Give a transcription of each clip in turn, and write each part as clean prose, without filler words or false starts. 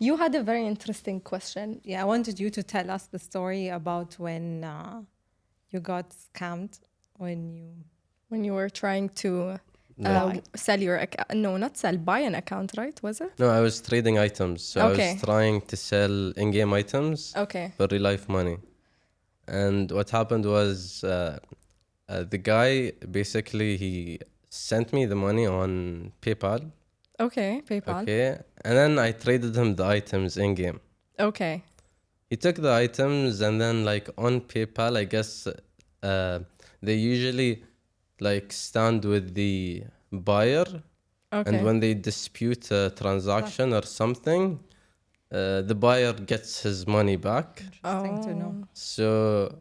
You had a very interesting question. Yeah, I wanted you to tell us the story about when you got scammed When you were trying to Buy. sell your account. No, not sell, buy an account, right? Was it? No, I was trading items. So I Okay. was trying to sell in-game items Okay. for real life money. And what happened was the guy, basically, he sent me the money on PayPal. Okay, PayPal. Okay. And then I traded him the items in-game. Okay. He took the items and then like on PayPal, I guess they usually like stand with the buyer. Okay. And when they dispute a transaction or something, the buyer gets his money back. Interesting to know. So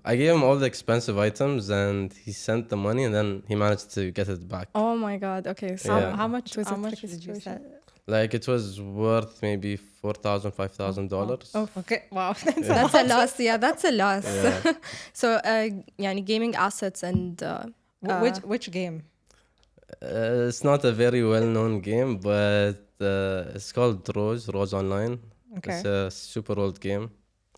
I gave him all the expensive items and he sent the money and then he managed to get it back. Oh my God. Okay. So Yeah. How much? It was How a much tricky did you sell? situation. Like it was worth maybe $4,000, $5,000. Oh, Okay, wow, that's a loss. Yeah, that's a loss. Yeah. So, يعني gaming assets and which game? It's not a very well-known game, but it's called Rose Online. Okay. It's a super old game,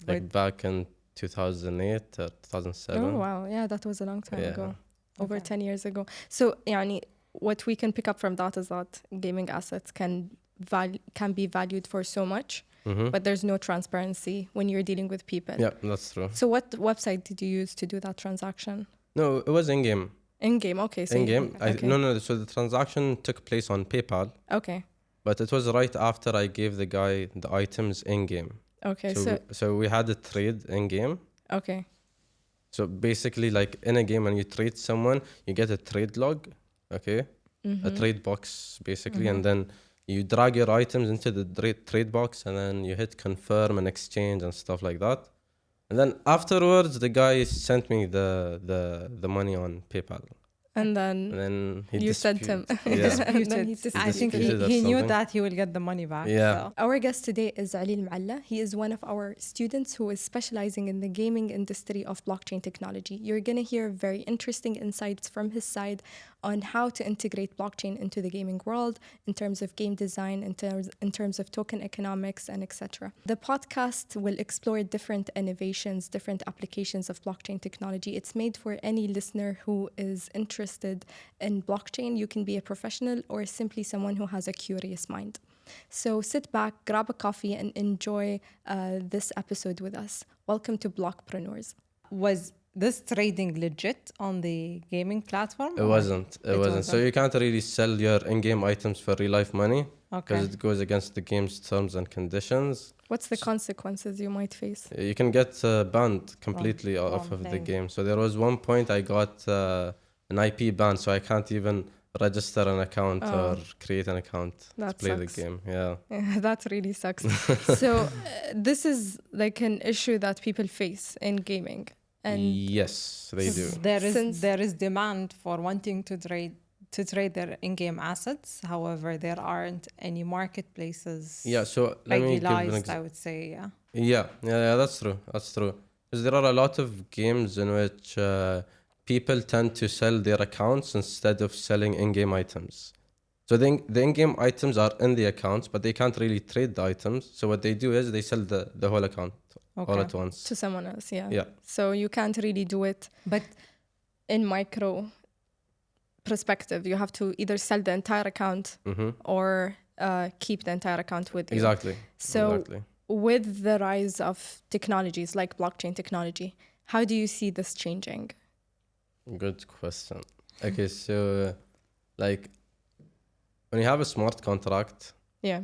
like But- back in 2008 or 2007. oh wow, yeah, that was a long time Yeah. ago, over Okay. 10 years ago. So, يعني what we can pick up from that is that gaming assets can be valued for so much, but there's no transparency when you're dealing with people. Yeah, that's true. So, what website did you use to do that transaction? No, it was in-game. In game, okay. So In-game. okay. No. So the transaction took place on PayPal, Okay. but it was right after I gave the guy the items in-game. Okay. So we had a trade in-game. Okay. So basically, like in a game, when you trade someone, you get a trade log, okay? A trade box, basically, and then you drag your items into the trade box, and then you hit confirm and exchange and stuff like that. And then afterwards, the guy sent me the money on PayPal. And And then then he you sent him. Yeah. And then he I think disputed or he knew something. that he will get the money back. Yeah. So. Our guest today is Almualla. He is one of our students who is specializing in the gaming industry of blockchain technology. You're going to hear very interesting insights from his side on how to integrate blockchain into the gaming world in terms of game design, in terms of token economics, and etc. The podcast will explore different innovations, different applications of blockchain technology. It's made for any listener who is interested in blockchain. You can be a professional or simply someone who has a curious mind. So sit back, grab a coffee, and enjoy this episode with us. Welcome to BlockPreneurs. Was this trading legit on the gaming platform? It wasn't. It wasn't. So you can't really sell your in-game items for real-life money because Okay. it goes against the game's terms and conditions. What's the consequences you might face? You can get banned completely off from of the playing. game. So there was one point I got an IP ban, so I can't even register an account or create an account That to play sucks. the game. Yeah. Yeah, that really sucks. So this is like an issue that people face in gaming. And Yes, they do. Since- There is demand for wanting to trade their in-game assets. However, there aren't any marketplaces Yeah. So let me give an regularized, I example. would say. Yeah. Yeah, that's true. That's true. Because there are a lot of games in which people tend to sell their accounts instead of selling in-game items. So the in-game items are in the accounts, but they can't really trade the items. So what they do is they sell the whole account all Okay. at once. to someone else, yeah. Yeah. So you can't really do it But in micro perspective. You have to either sell the entire account or keep the entire account with you. Exactly. So Exactly. with the rise of technologies like blockchain technology, how do you see this changing? Good question. Okay, so like when you have a smart contract, Yeah.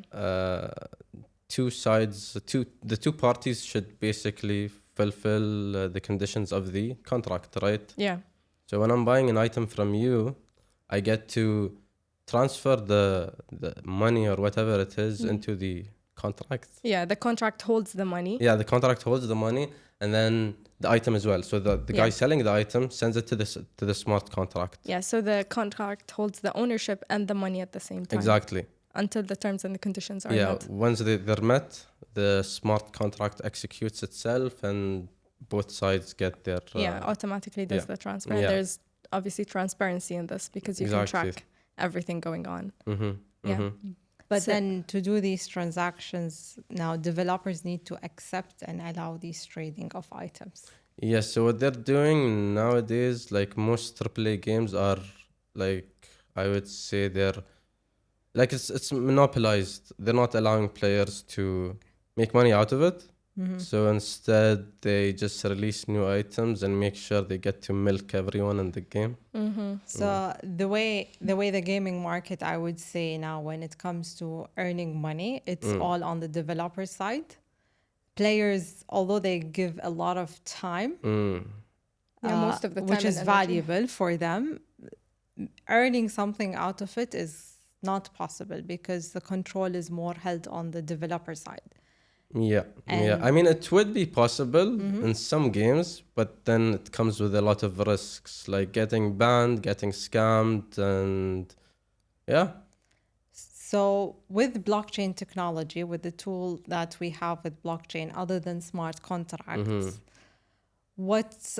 the two parties should basically fulfill the conditions of the contract, right? Yeah. So when I'm buying an item from you, I get to transfer the money or whatever it is into the contract. Yeah. The contract holds the money. Yeah, the contract holds the money and then the item as well. So the Yeah. guy selling the item sends it to the smart contract. Yeah. So the contract holds the ownership and the money at the same time. Exactly. Until the terms and the conditions are Yeah, met. once they're met, the smart contract executes itself and both sides get their... Yeah, automatically does yeah. the transfer. And Yeah. there's obviously transparency in this because you Exactly. can track everything going on. Mm-hmm. Yeah. But So- then to do these transactions, now developers need to accept and allow these trading of items. Yes, so what they're doing nowadays, like most AAA games are like, I would say they're like it's monopolized. They're not allowing players to make money out of it. So instead, they just release new items and make sure they get to milk everyone in the game. So the way the gaming market, I would say now, when it comes to earning money, it's all on the developer side. Players, although they give a lot of time, most of the time which is and energy. valuable for them, earning something out of it is not possible because the control is more held on the developer side. Yeah, yeah. I mean, it would be possible in some games, but then it comes with a lot of risks, like getting banned, getting scammed, and yeah. So with blockchain technology, with the tool that we have with blockchain, other than smart contracts, what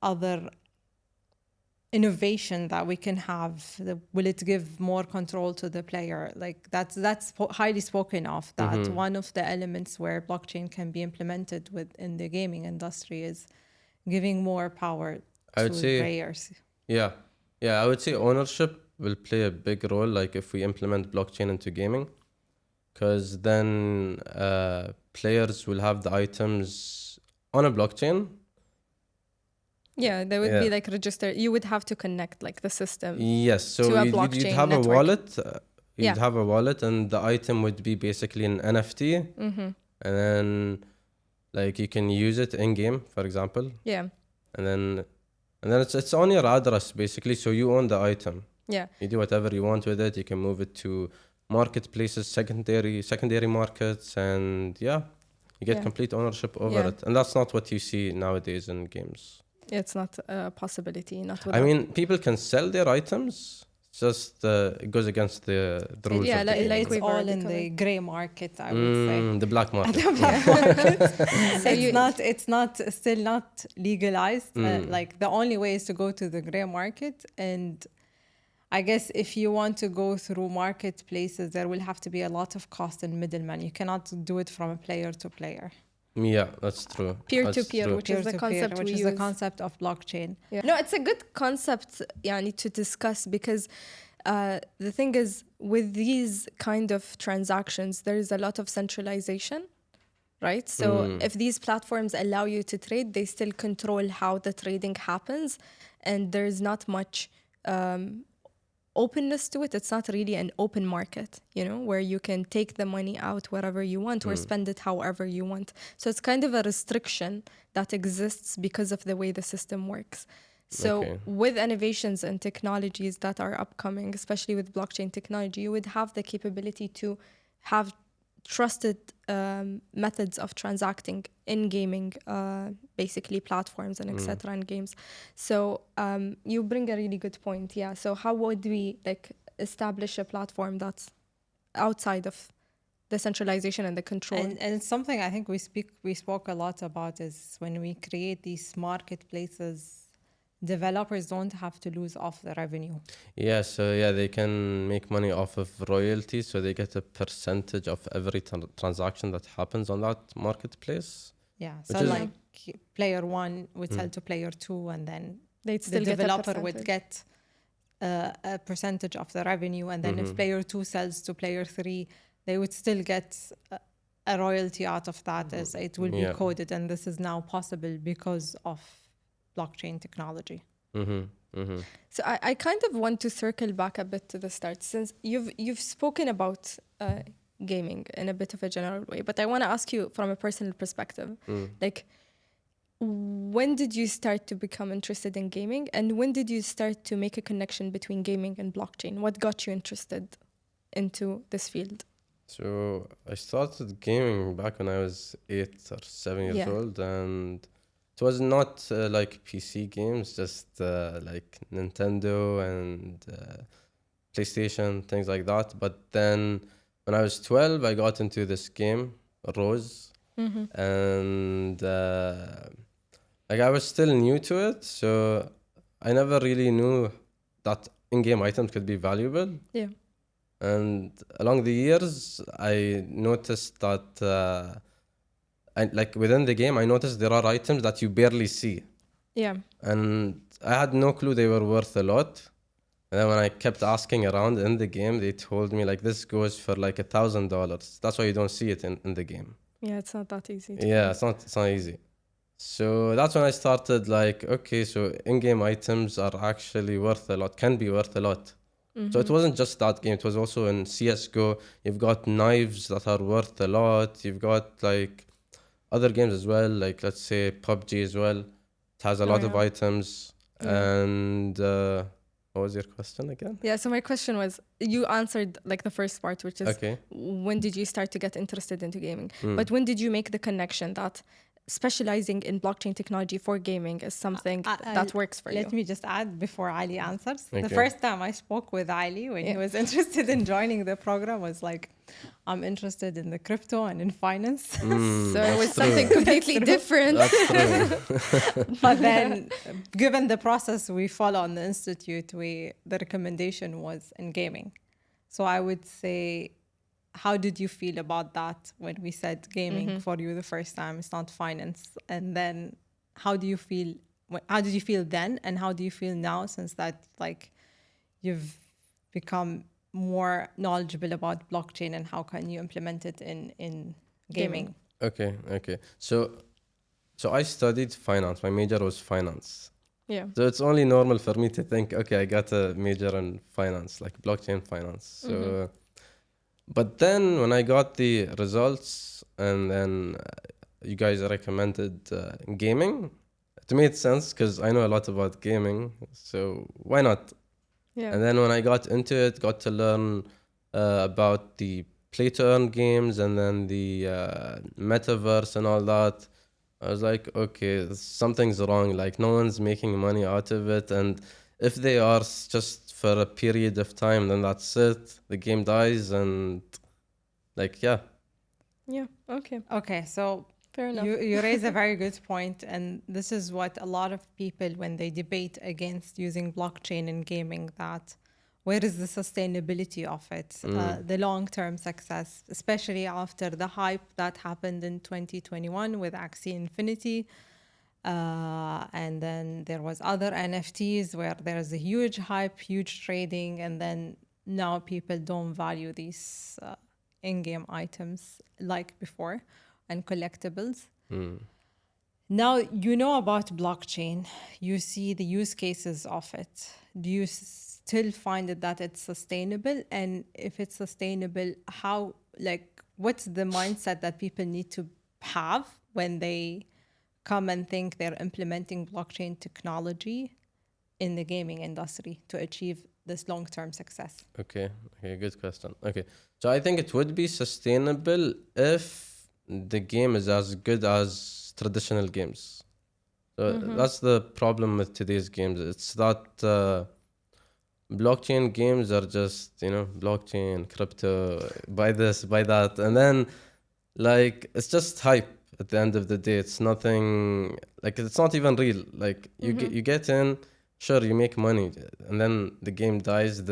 other innovation that we can have? Will it give more control to the player? Like that's highly spoken of, that one of the elements where blockchain can be implemented within the gaming industry is giving more power I to would say- players. Yeah, yeah, I would say ownership will play a big role, like if we implement blockchain into gaming, because then players will have the items on a blockchain. Yeah, they would be Yeah. like registered. You would have to connect like the system. Yes, so To a you'd blockchain have network. a wallet. You'd Yeah. have a wallet, and the item would be basically an NFT, and then like you can use it in game, for example, Yeah, and then it's on your address basically, so you own the item. yeah. You do whatever you want with it. You can move it to marketplaces, secondary markets, and yeah, you get Yeah. complete ownership over Yeah. it. And that's not what you see nowadays in games. It's not a possibility. Not I without. mean, people can sell their items. It's just it goes against the rules. Yeah, of the like- game. like It's we've all already in the covered. gray market, I would say. The black market. So It's not still not legalized. Like the only way is to go to the gray market, and I guess if you want to go through marketplaces, there will have to be a lot of cost and middleman. You cannot do it from a player to player. Yeah, that's true. Peer to That's peer, true. which is the Peer-to-peer, concept which we is use. the concept of blockchain. Yeah. No, it's a good concept yani, to discuss because the thing is, with these kind of transactions, there is a lot of centralization, right? So if these platforms allow you to trade, they still control how the trading happens, and there's not much openness to it. It's not really an open market, you know, where you can take the money out wherever you want or spend it however you want. So it's kind of a restriction that exists because of the way the system works. So Okay. with innovations and technologies that are upcoming, especially with blockchain technology, you would have the capability to have trusted methods of transacting in gaming, basically platforms and etc. in games. So you bring a really good point. Yeah. So how would we like establish a platform that's outside of the centralization and the control? And it's something I think we spoke a lot about is when we create these marketplaces, developers don't have to lose off the revenue. Yeah, so yeah, they can make money off of royalties, so they get a percentage of every transaction that happens on that marketplace. Yeah. Which So is- like player one would sell to player two, and then They'd the still get a developer would percentage. get a percentage of the revenue, and then if player two sells to player three, they would still get a royalty out of that, as it will be Yeah. coded, and this is now possible because of blockchain technology. So I kind of want to circle back a bit to the start, since you've spoken about gaming in a bit of a general way, but I want to ask you from a personal perspective, like when did you start to become interested in gaming, and when did you start to make a connection between gaming and blockchain? What got you interested into this field? So I started gaming back when I was 8 or 7 years Yeah. old, and it was not like PC games, just like Nintendo and PlayStation, things like that. But then when I was 12, I got into this game, Rose, and like I was still new to it, so I never really knew that in-game items could be valuable. Yeah. And along the years, I noticed that, like within the game, I noticed there are items that you barely see. Yeah. And I had no clue they were worth a lot. And then when I kept asking around in the game, they told me like this goes for like $1,000. That's why you don't see it in the game. Yeah, it's not that easy. Yeah, it's not easy. So that's when I started like, okay, so in-game items are actually worth a lot, can be worth a lot. So it wasn't just that game, it was also in CSGO. You've got knives that are worth a lot. You've got like other games as well, like let's say PUBG as well. It has a lot of items. And what was your question again? Yeah, so my question was, you answered like the first part, which is Okay. when did you start to get interested into gaming? But when did you make the connection that specializing in blockchain technology for gaming is something that works for you? Let me just add before Ali answers. Okay. The first time I spoke with Ali when he was interested in joining the program was like, I'm interested in the crypto and in finance. So it was something completely different. That's true. But then, given the process we follow on the institute, the recommendation was in gaming. So I would say, how did you feel about that when we said gaming for you the first time? It's not finance. And then how do you feel? How did you feel then? And how do you feel now since that like you've become more knowledgeable about blockchain and how can you implement it in gaming? Okay. So I studied finance. My major was finance. Yeah. So it's only normal for me to think, okay, I got a major in finance, like blockchain finance. So, but then when I got the results and then you guys recommended gaming, it made sense because I know a lot about gaming. So why not? Yeah. And then when I got into it, got to learn about the play to earn games and then the metaverse and all that. I was like, okay, something's wrong. Like no one's making money out of it. And if they are just for a period of time, then that's it. The game dies and like, yeah. Yeah. Okay. Okay, so Fair enough. you raise a very good point, and this is what a lot of people, when they debate against using blockchain in gaming, that where is the sustainability of it, the long-term success, especially after the hype that happened in 2021 with Axie Infinity. And then there was other NFTs where there's a huge hype, huge trading, and then now people don't value these in-game items like before and collectibles. Now you know about blockchain, you see the use cases of it. Do you still find it that it's sustainable? And if it's sustainable, how, like, what's the mindset that people need to have when they come and think they're implementing blockchain technology in the gaming industry to achieve this long-term success? Okay, good question. Okay, so I think it would be sustainable if the game is as good as traditional games. So that's the problem with today's games. It's that blockchain games are just, blockchain, crypto, buy this, buy that. And then, like, it's just hype at the end of the day. It's nothing, like, it's not even real. Like, you get in, sure, you make money, and then the game dies.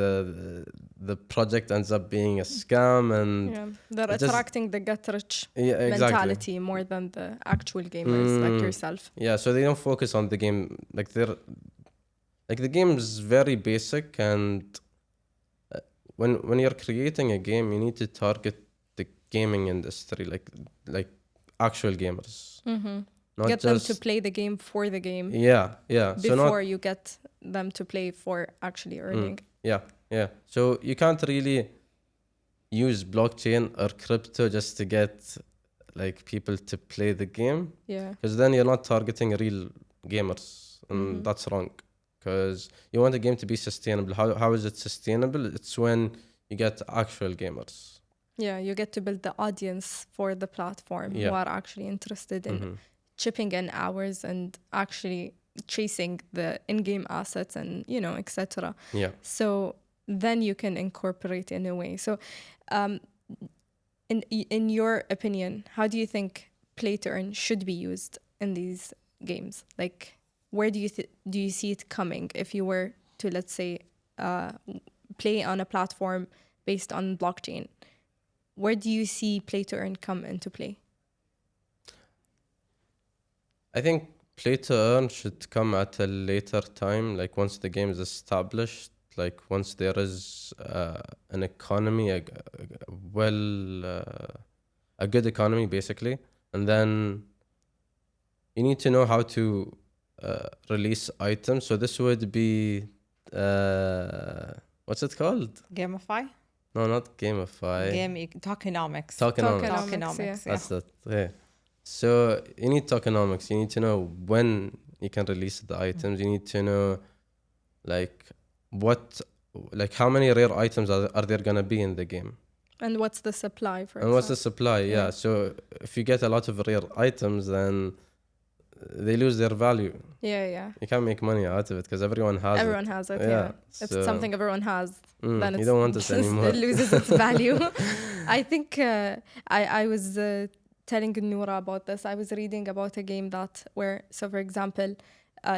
The project ends up being a scam, and they're attracting the get-rich exactly. mentality more than the actual gamers like yourself. Yeah, so they don't focus on the game. Like the game is very basic, and when you're creating a game, you need to target the gaming industry, like actual gamers. Not get them to play the game for the game. Yeah. Before you get them to play for actually earning. Yeah. So you can't really use blockchain or crypto just to get like people to play the game. Yeah. Because then you're not targeting real gamers, and that's wrong. Because you want a game to be sustainable. How is it sustainable? It's when you get actual gamers. Yeah, you get to build the audience for the platform who are actually interested in chipping in hours and actually chasing the in-game assets and, etc. Yeah. So then you can incorporate in a way. So in your opinion, how do you think play to earn should be used in these games? Like, where do you see it coming if you were to, let's say, play on a platform based on blockchain. Where do you see play to earn come into play? I think play to earn should come at a later time, like once the game is established, like once there is an economy, a good economy basically, and then you need to know how to release items. So this would be what's it called? Gamify? No, not gamify. Tokenomics. Tokenomics, yeah. That's it. Yeah. So you need tokenomics. You need to know when you can release the items. You need to know like how many rare items are there gonna be in the game. And what's the supply, for And what's the example? supply? Yeah. So if you get a lot of rare items, then they lose their value. Yeah. You can't make money out of it because everyone has Everyone it. has it, yeah. If So, it's something everyone has, then you it's don't want it anymore. it loses its value. I think I was telling Noura about this. I was reading about a game so for example,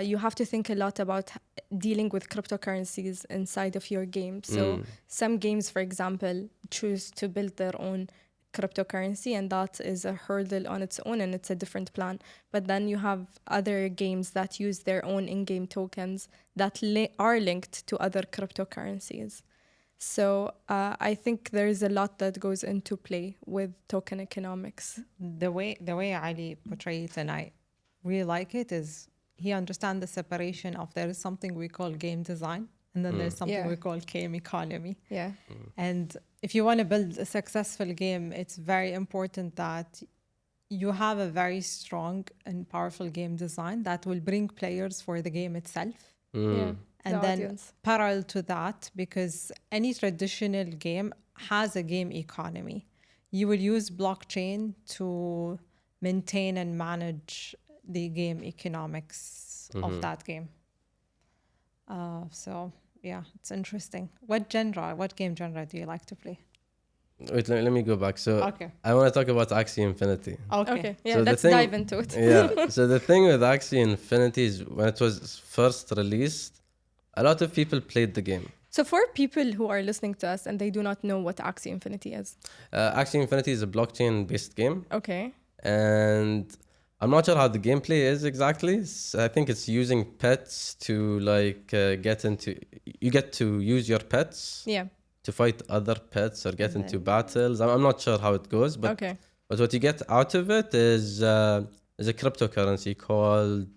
you have to think a lot about dealing with cryptocurrencies inside of your game. So some games, for example, choose to build their own cryptocurrency, and that is a hurdle on its own, and it's a different plan. But then you have other games that use their own in-game tokens that are linked to other cryptocurrencies. So I think there is a lot that goes into play with token economics. The way Ali portrays, and I really like it, is he understands the separation of there is something we call game design, and then there's something we call game economy. Yeah. And if you want to build a successful game, it's very important that you have a very strong and powerful game design that will bring players for the game itself. Yeah. And The then audience. parallel to that, because any traditional game has a game economy, you will use blockchain to maintain and manage the game economics of that game. So yeah, it's interesting. What game genre do you like to play? Wait, let me go back. So Okay. I want to talk about Axie Infinity. Okay. Yeah, So the let's thing- dive into it. Yeah. So the thing with Axie Infinity is when it was first released, a lot of people played the game. So for people who are listening to us and they do not know what Axie Infinity is. Axie Infinity is a blockchain-based game, Okay. and I'm not sure how the gameplay is exactly. I think it's using pets to you get to use your pets Yeah. to fight other pets or get into battles. I'm not sure how it goes, but Okay. but what you get out of it is a cryptocurrency called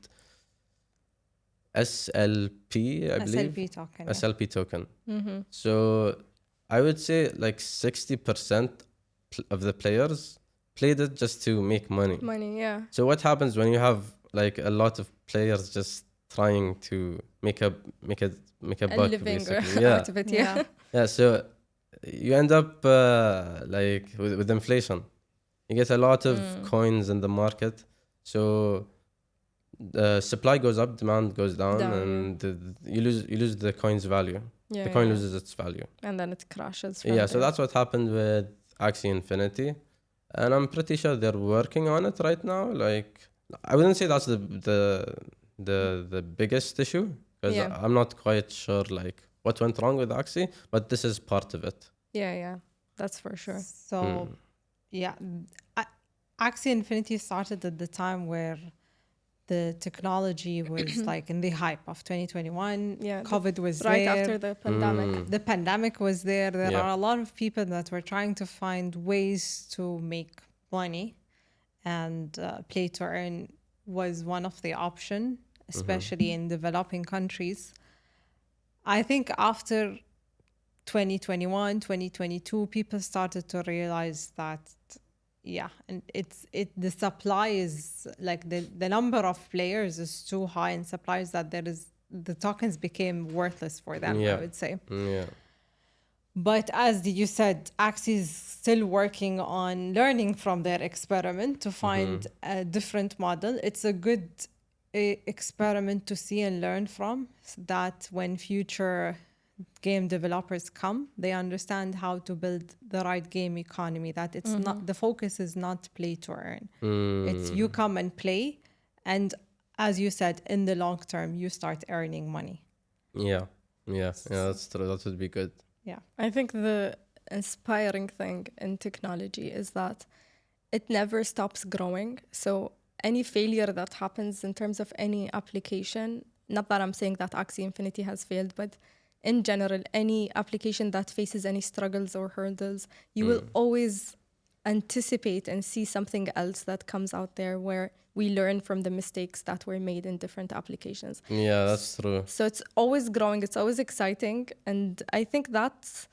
SLP, I believe. SLP token. SLP token. So I would say like 60% of the players played it just to make money. Money, yeah. So what happens when you have like a lot of players just trying to make a A buck, living basically? Yeah. out of it, yeah. Yeah, so you end up like with inflation. You get a lot of coins in the market. So the supply goes up, demand goes down, and you lose the coin's value. Yeah, The coin yeah. loses its value. And then it crashes. Yeah, so that's what happened with Axie Infinity. And I'm pretty sure they're working on it right now. Like, I wouldn't say that's the biggest issue, because Yeah. I'm not quite sure like what went wrong with Axie, but this is part of it. Yeah, that's for sure. So, yeah, Axie Infinity started at the time where the technology was like in the hype of 2021. Yeah, COVID was right there. after the pandemic. The pandemic was there. There Yeah. are a lot of people that were trying to find ways to make money, and play to earn was one of the options, especially in developing countries. I think after 2021, 2022, people started to realize that, and the supply is like the number of players is too high in supplies that the tokens became worthless for them, I would say. Yeah. But as you said, Axie is still working on learning from their experiment to find a different model. It's a good experiment to see and learn from, that when future game developers come, they understand how to build the right game economy, that it's not, the focus is not play to earn. It's you come and play, and as you said, in the long term, you start earning money. Yeah, that's true. That would be good. Yeah. I think the inspiring thing in technology is that it never stops growing. So any failure that happens in terms of any application, not that I'm saying that Axie Infinity has failed, but in general, any application that faces any struggles or hurdles, you will always anticipate and see something else that comes out there where we learn from the mistakes that were made in different applications. Yeah, that's true. So it's always growing, it's always exciting. And I think that's,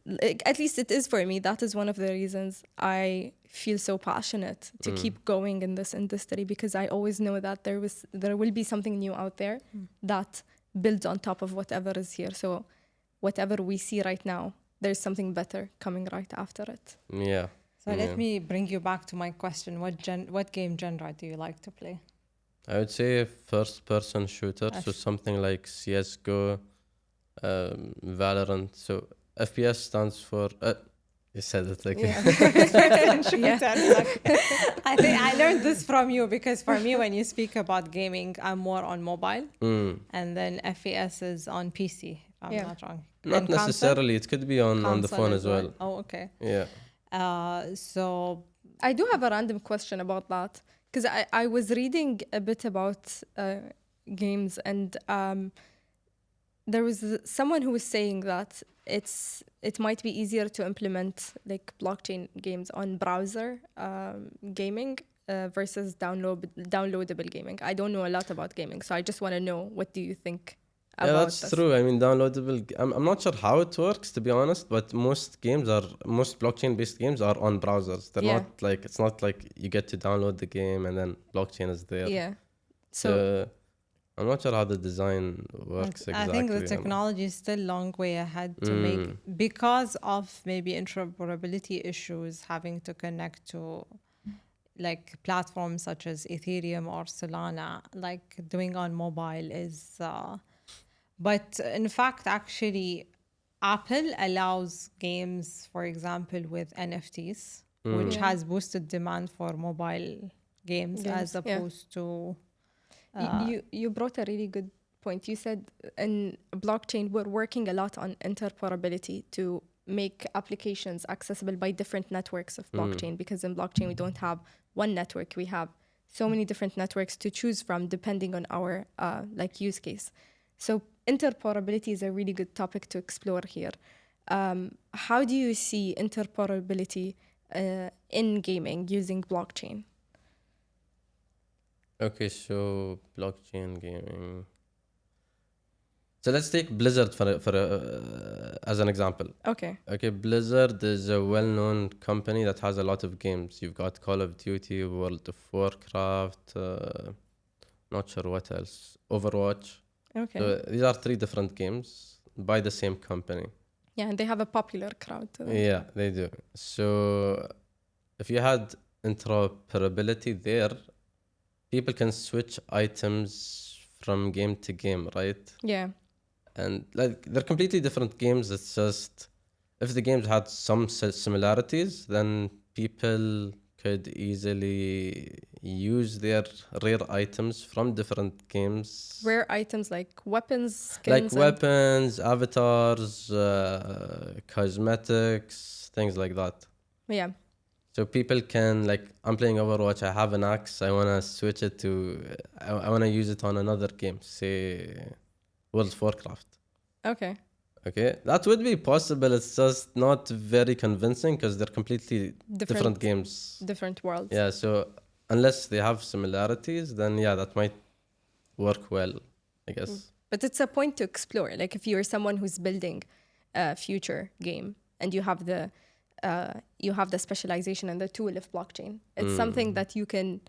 like, at least it is for me, that is one of the reasons I feel so passionate to keep going in this industry, because I always know that there will be something new out there that builds on top of whatever is here. So whatever we see right now, there's something better coming right after it. Yeah. So let me bring you back to my question. What game genre do you like to play? I would say first-person shooter, so something like CS:GO, Valorant. So FPS stands for. You said it like. Yeah. I think I learned this from you, because for me, when you speak about gaming, I'm more on mobile, and then FPS is on PC. If I'm not wrong. Not And necessarily. It could be on the console phone as well. Oh, okay. Yeah. So I do have a random question about that, because I was reading a bit about games, and there was someone who was saying that it might be easier to implement like blockchain games on browser gaming versus downloadable gaming. I don't know a lot about gaming, so I just want to know, what do you think about Yeah, that's this? true. I mean, downloadable. I'm not sure how it works, to be honest, but most blockchain-based games are on browsers. They're not like, it's not like you get to download the game and then blockchain is there. Yeah. So I'm not sure how the design works exactly. I think the technology is still a long way ahead to make, because of maybe interoperability issues, having to connect to like platforms such as Ethereum or Solana, like doing on mobile is... But in fact, actually, Apple allows games, for example, with NFTs, which has boosted demand for mobile games as opposed to... You brought a really good point. You said in blockchain, we're working a lot on interoperability to make applications accessible by different networks of blockchain, because in blockchain, we don't have one network. We have so many different networks to choose from depending on our like use case. So interoperability is a really good topic to explore here. How do you see interoperability in gaming using blockchain? Okay, so blockchain gaming. So let's take Blizzard as an example. Okay. Okay, Blizzard is a well-known company that has a lot of games. You've got Call of Duty, World of Warcraft, not sure what else, Overwatch. Okay. So these are 3 different games by the same company. Yeah, and they have a popular crowd too. Yeah, they do. So if you had interoperability there, people can switch items from game to game, right? Yeah. And like, they're completely different games. It's just, if the games had some similarities, then people could easily use their rare items from different games. Rare items like weapons, skins. Like weapons, avatars, cosmetics, things like that. Yeah. So people can, like, I'm playing Overwatch, I have an axe, I want to switch it to, I want to use it on another game, say World of Warcraft. Okay. Okay, that would be possible. It's just not very convincing because they're completely different games. Different worlds. Yeah, so unless they have similarities, then yeah, that might work well, I guess. But it's a point to explore. Like if you're someone who's building a future game and you have the specialization and the tool of blockchain, it's something that you can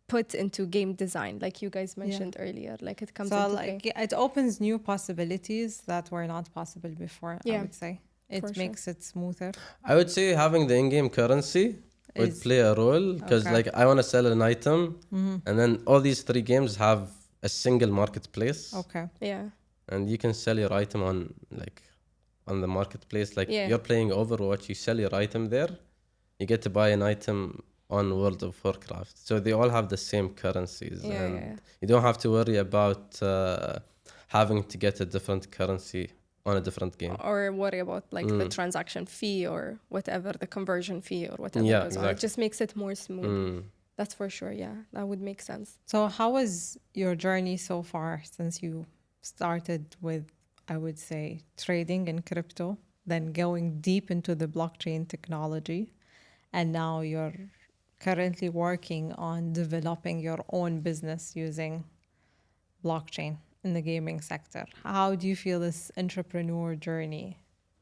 put into game design, like you guys mentioned earlier. Like it comes into like it opens new possibilities that were not possible before. I would say it makes it smoother. I would say having the in-game currency would play a role because like I want to sell an item, and then all these 3 games have a single marketplace. Okay. Yeah. And you can sell your item on the marketplace. Like you're playing Overwatch, you sell your item there, you get to buy an item on World of Warcraft. So they all have the same currencies. You don't have to worry about having to get a different currency on a different game. Or worry about like the transaction fee or whatever, the conversion fee or whatever. Yeah, goes on. It exactly. just makes it more smooth. That's for sure. Yeah, that would make sense. So how was your journey so far since you started with, I would say, trading in crypto, then going deep into the blockchain technology, and now you're currently working on developing your own business using blockchain in the gaming sector? How do you feel this entrepreneur journey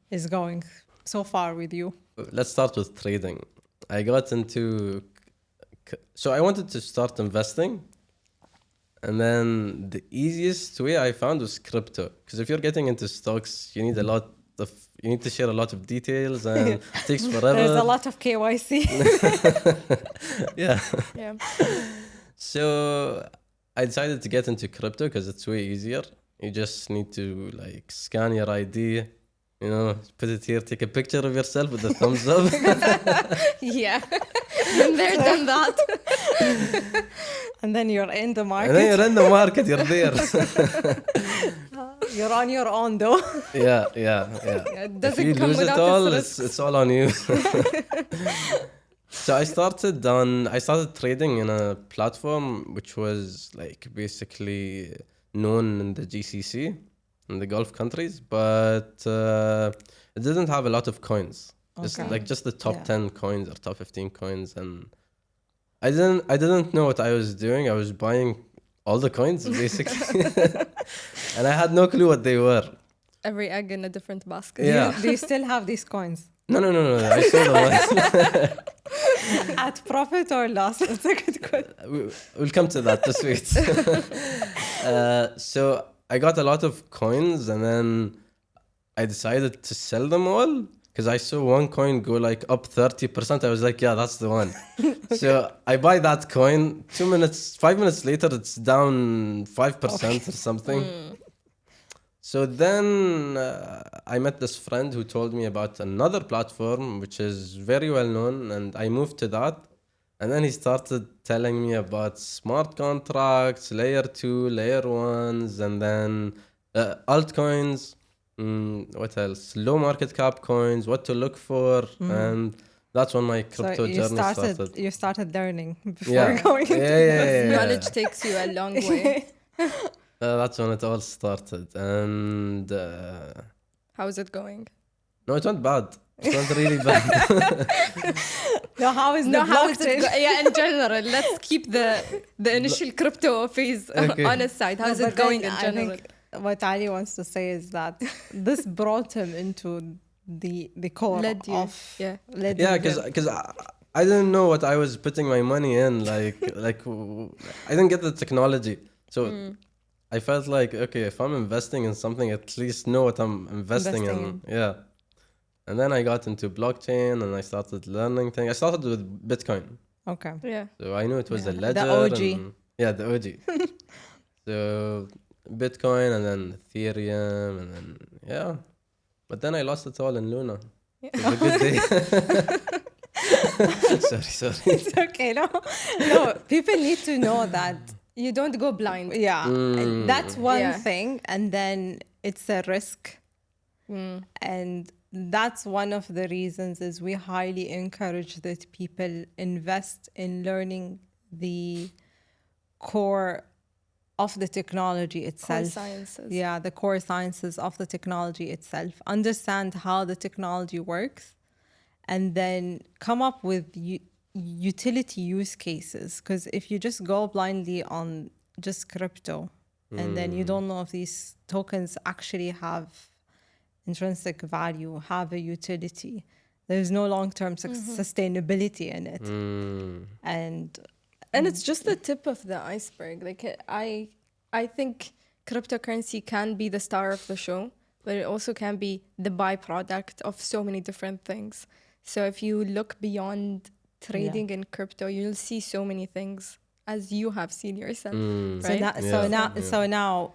is going so far with you? Let's start with trading. I got into... So I wanted to start investing. And then the easiest way I found was crypto. Because if you're getting into stocks, you need to share a lot of details and it takes forever. There's a lot of KYC. Yeah. Yeah. So I decided to get into crypto because it's way easier. You just need to like scan your ID, put it here, take a picture of yourself with the thumbs up. Yeah. Been there, done that. And then you're in the market. And then you're in the market, you're there. You're on your own though. Yeah. It doesn't If you come lose it without all, its risks. it's all on you. So I started trading in a platform which was like basically known in the GCC, in the Gulf countries, but it didn't have a lot of coins. Just the top 10 coins or top 15 coins, and I didn't know what I was doing. I was buying all the coins basically, and I had no clue what they were. Every egg in a different basket. Yeah. Do you still have these coins? No. I sold them. At profit or loss? That's a good question. We'll come to that. Just wait. So I got a lot of coins, and then I decided to sell them all. Because I saw one coin go like up 30%. I was like, yeah, that's the one. So I buy that coin. 5 minutes later, it's down 5% or something. So then I met this friend who told me about another platform, which is very well known. And I moved to that. And then he started telling me about smart contracts, layer 2, layer 1s, and then altcoins. What else? Low market cap coins, what to look for, and that's when my crypto journey started. You started learning before going into Knowledge takes you a long way. That's when it all started, and How is it going? no, it went bad. It went really bad. how is In general, let's keep the initial crypto phase on a side. How is it going in general? I think what Ali wants to say is that this brought him into the core Led you. Because I didn't know what I was putting my money in. Like I didn't get the technology, so I felt like, okay, if I'm investing in something, at least know what I'm investing in. Yeah. And then I got into blockchain and I started learning things. I started with Bitcoin. Okay. Yeah. So I knew it was a ledger. The OG. The OG. So Bitcoin and then Ethereum and then, But then I lost it all in Luna. It was a good day. Sorry. It's okay. No, people need to know that. You don't go blind. Yeah. And that's one thing. And then it's a risk. And that's one of the reasons is we highly encourage that people invest in learning the core of the technology itself. Core sciences. Yeah, the core sciences of the technology itself. Understand how the technology works and then come up with utility use cases. Because if you just go blindly on just crypto and then you don't know if these tokens actually have intrinsic value, have a utility, there's no long-term sustainability in it. And it's just the tip of the iceberg. Like I think cryptocurrency can be the star of the show, but it also can be the byproduct of so many different things. So if you look beyond trading in crypto, you'll see so many things as you have seen yourself. Right? So now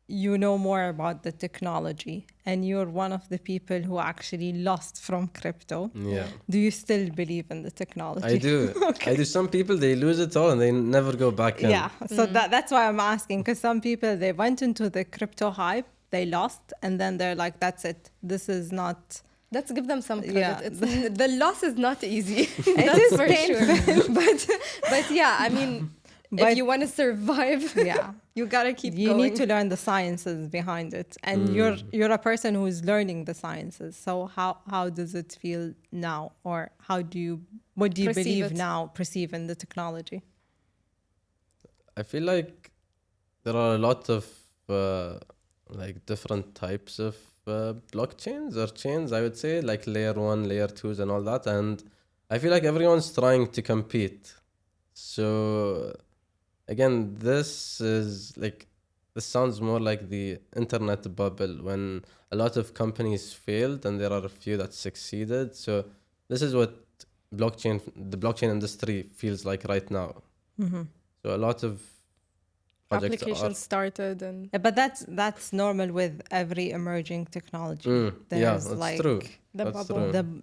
you know more about the technology and you're one of the people who actually lost from crypto. Yeah. Do you still believe in the technology? I do. I do. Some people, they lose it all and they never go back in. Yeah. So that's why I'm asking, because some people, they went into the crypto hype they lost, and then they're like, that's it. This is not. Let's give them some credit. Yeah. The loss is not easy. It That's is for painful. sure. But yeah, I mean, But- if you want to survive, Yeah. you gotta keep You going. need to learn the sciences behind it, and you're a person who is learning the sciences. So how does it feel now, or what do you Perceive believe it. now, perceive in the technology? I feel like there are a lot of like different types of blockchains or chains, I would say, like layer 1, layer 2s and all that. And I feel like everyone's trying to compete. So again, this sounds more like the internet bubble when a lot of companies failed and there are a few that succeeded. So this is what the blockchain industry feels like right now. Mm-hmm. So a lot of projects Applications started and But that's normal with every emerging technology. yeah, There's that's like true. the That's bubble. true.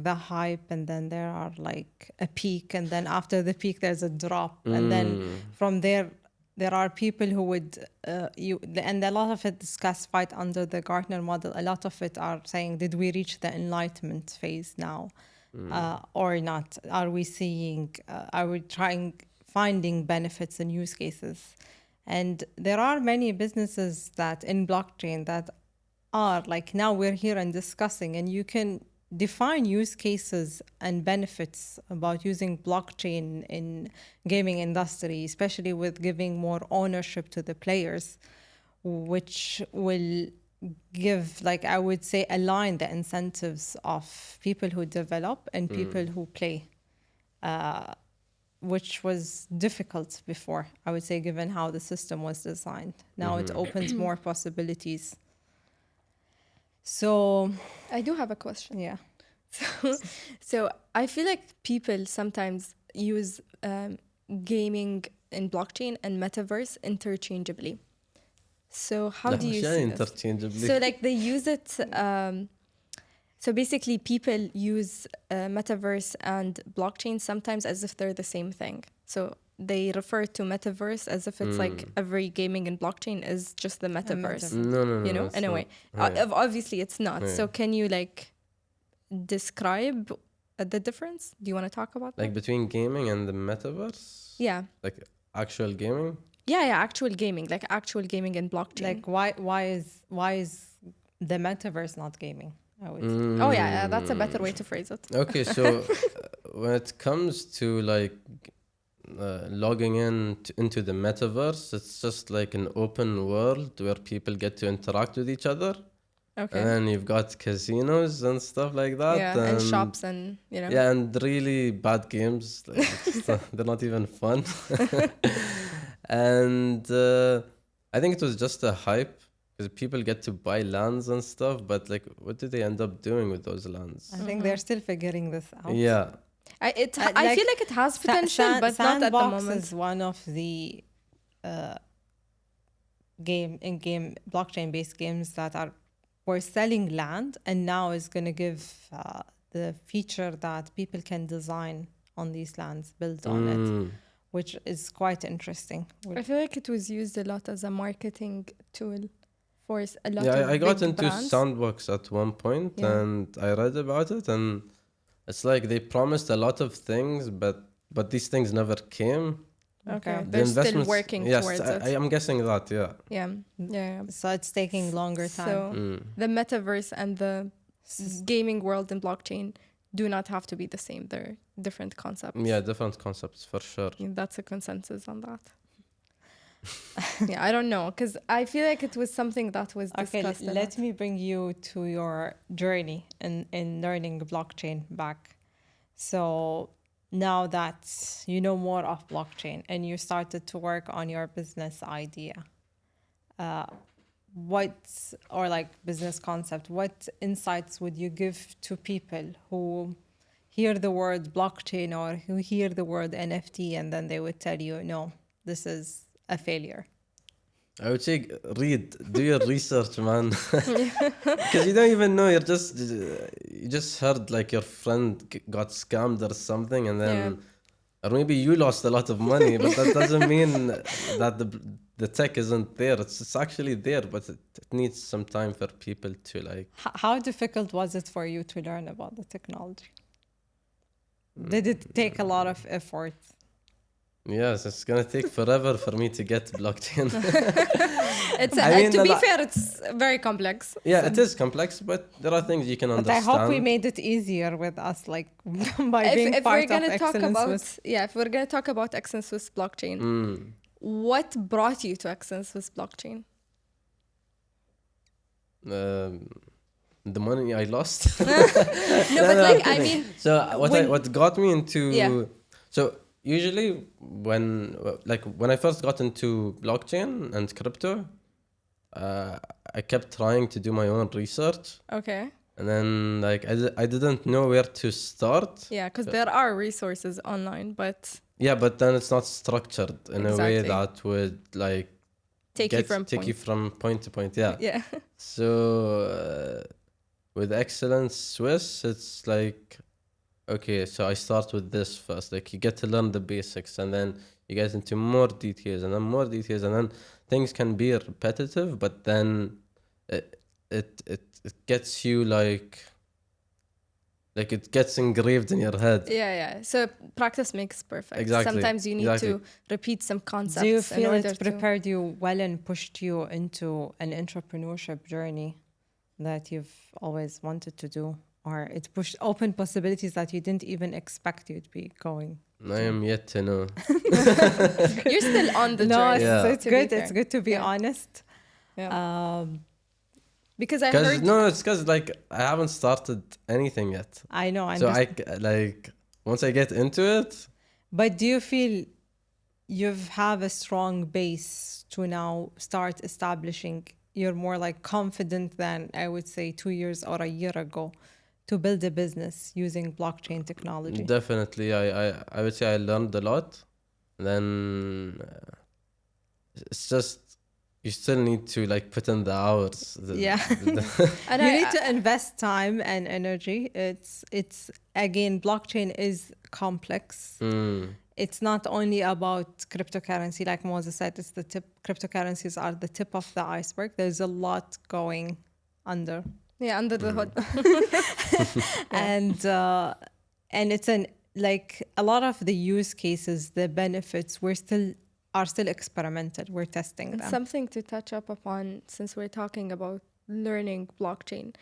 the hype, and then there are like a peak, and then after the peak there's a drop, and then from there are people who would and a lot of it is classified under the Gartner model. A lot of it are saying, did we reach the enlightenment phase now or not? Are we seeing are we finding benefits and use cases? And there are many businesses that in blockchain that are like, now we're here and discussing, and you can define use cases and benefits about using blockchain in gaming industry, especially with giving more ownership to the players, which will give, like, I would say, align the incentives of people who develop and people who play, which was difficult before, I would say, given how the system was designed. Now it opens more possibilities. So, I do have a question. yeah. So I feel like people sometimes use gaming in blockchain and metaverse interchangeably. So how do you see this? interchangeably? So like they use it. So basically, people use metaverse and blockchain sometimes as if they're the same thing. So they refer to metaverse as if it's like every gaming in blockchain is just the metaverse. No, You know, it's in a not. way. Yeah. Obviously, it's not. Yeah. So can you like describe the difference? Do you want to talk about Like that? between gaming and the metaverse? Yeah. Like actual gaming? Yeah, actual gaming, like actual gaming in blockchain. Like, why is the metaverse not gaming? I would say. Oh yeah, that's a better way to phrase it. Okay, so when it comes to like logging into the metaverse, it's just like an open world where people get to interact with each other. Okay. And then you've got casinos and stuff like that. Yeah, and shops and, you know. Yeah, and really bad games. Like, they're not even fun. And I think it was just a hype because people get to buy lands and stuff. But like, what do they end up doing with those lands? I think they're still figuring this out. Yeah. I like, feel like it has potential, but not at the Sandbox moment. is one of the blockchain-based games that we're selling land, and now is going to give the feature that people can design on these lands, build on it, which is quite interesting. I feel like it was used a lot as a marketing tool for a lot of Yeah, I got big into brands. Sandbox at one point, Yeah. and I read about it, and it's like they promised a lot of things, but these things never came. Okay, Okay. they're still investments- working yes, towards I it. am guessing that, yeah. Yeah. So it's taking longer time. So the metaverse and the gaming world and blockchain do not have to be the same. They're different concepts. Yeah, different concepts for sure. That's a consensus on that. Yeah, I don't know, because I feel like it was something that was Okay, discussed. a let lot. me bring you to your journey in learning blockchain back. So now that you know more of blockchain and you started to work on your business idea, business concept, what insights would you give to people who hear the word blockchain or who hear the word NFT and then they would tell you, no, this is a failure? I would say do your research, man, because you don't even know. You just heard like your friend got scammed or something, and then or maybe you lost a lot of money, but that doesn't mean that the tech isn't there. It's actually there, but it needs some time for people to like. How difficult was it for you to learn about the technology? Did it take a lot of effort? Yes, it's gonna take forever for me to get blockchain. To be fair, it's very complex. Yeah, it is complex, but there are things you can But understand. I hope we made it easier with us, like by being If part we're gonna of talk Excellence about with. if we're gonna talk about Excellence Swiss blockchain, what brought you to Excellence Swiss blockchain? The money I lost. No, but like I mean, So what got me into so usually when I first got into blockchain and crypto, I kept trying to do my own research, okay, and then like I didn't know where to start. yeah, because there are resources online, but Yeah, but then it's not structured in a way Exactly. that would like take you from point to point. Yeah. yeah. So with Excellence Swiss, it's like, okay, so I start with this first. Like you get to learn the basics, and then you get into more details, and then more details, and then things can be repetitive, but then it gets you like it gets engraved in your head. Yeah. So practice makes perfect. Exactly, Sometimes you need exactly. to repeat some concepts. Do you in feel order it prepared you well and pushed you into an entrepreneurship journey that you've always wanted to do? Or it pushed open possibilities that you didn't even expect you'd be going? I am yet to know. You're still on the No, journey. Yeah. it's to be good. fair. It's good to be Yeah. honest. Yeah. Because I heard. It's because like I haven't started anything yet. I know. So once I get into it, But do you feel you have a strong base to now start establishing? You're more like confident than I would say 2 years or a year ago to build a business using blockchain technology. definitely I would say I learned a lot. Then it's just you still need to like put in the hours. Yeah. And You I- need to invest time and energy. It's again, blockchain is complex. It's not only about cryptocurrency, like Moses said, it's the tip. Cryptocurrencies are the tip of the iceberg. There's a lot going under. Yeah, under the hood. And it's like a lot of the use cases, the benefits, are still experimental. We're testing And them. something to touch up upon since we're talking about learning blockchain.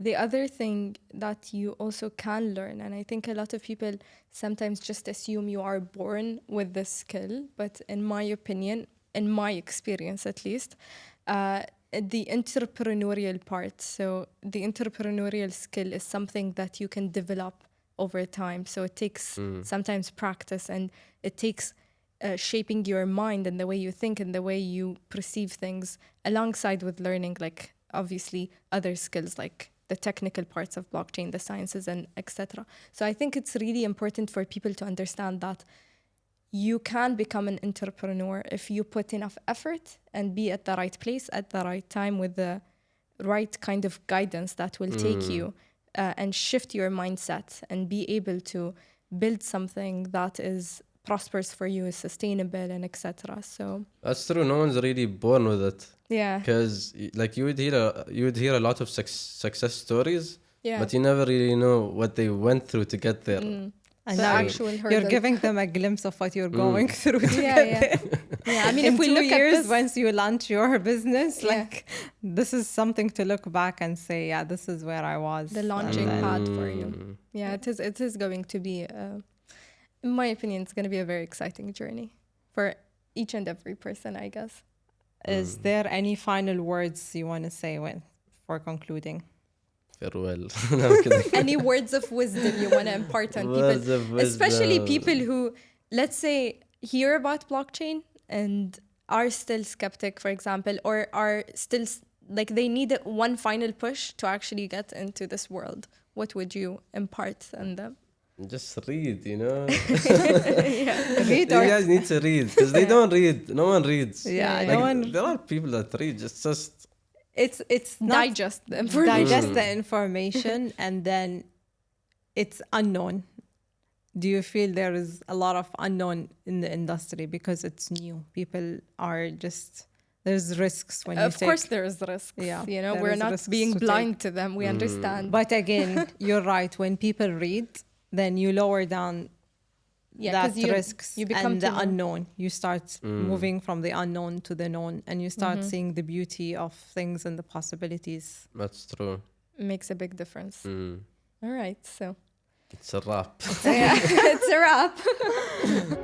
The other thing that you also can learn, and I think a lot of people sometimes just assume you are born with this skill, but in my opinion, in my experience at least, the entrepreneurial part. So the entrepreneurial skill is something that you can develop over time. So it takes sometimes practice, and it takes shaping your mind and the way you think and the way you perceive things alongside with learning, like obviously other skills like the technical parts of blockchain, the sciences, and etc. So I think it's really important for people to understand that you can become an entrepreneur if you put enough effort and be at the right place at the right time with the right kind of guidance that will take you and shift your mindset and be able to build something that is prosperous for you, is sustainable, and etc. So that's true. No one's really born with it. yeah, Because like you would hear a lot of success stories, yeah. but you never really know what they went through to get there. And The now actual you're hurdle. giving them a glimpse of what you're going through. To Yeah, get yeah. there. Yeah, I mean, In if we 2 look years, at this, once you launch your business, Yeah. like this is something to look back and say, yeah, this is where I was. the launching And then- pad for you. Yeah, it is going to be, in my opinion, it's going to be a very exciting journey for each and every person, I guess. Is there any final words you want to say for concluding? Farewell. No, I'm kidding. Any words of wisdom you want to impart on Words people, of especially wisdom. people who, let's say, hear about blockchain and are still skeptic, for example, or are still like they need one final push to actually get into this world. What would you impart on them? Just read, you know. Read You or guys need to read because they don't read. No one reads. Yeah, Like, no one- There are people that read. Just it's not Digest the information. digest the information and then it's unknown. do you feel there is a lot of unknown in the industry because it's new? People are just, there's risks when you take. Of course, there is risks. Yeah, You know, there we're is not risks being to blind to them. We understand. But again, you're right. When people read, then you lower down Yeah, 'cause that risks you become and the to know. unknown. You start moving from the unknown to the known, and you start seeing the beauty of things and the possibilities. That's true. Makes a big difference. All right, so It's a wrap. yeah, it's a wrap.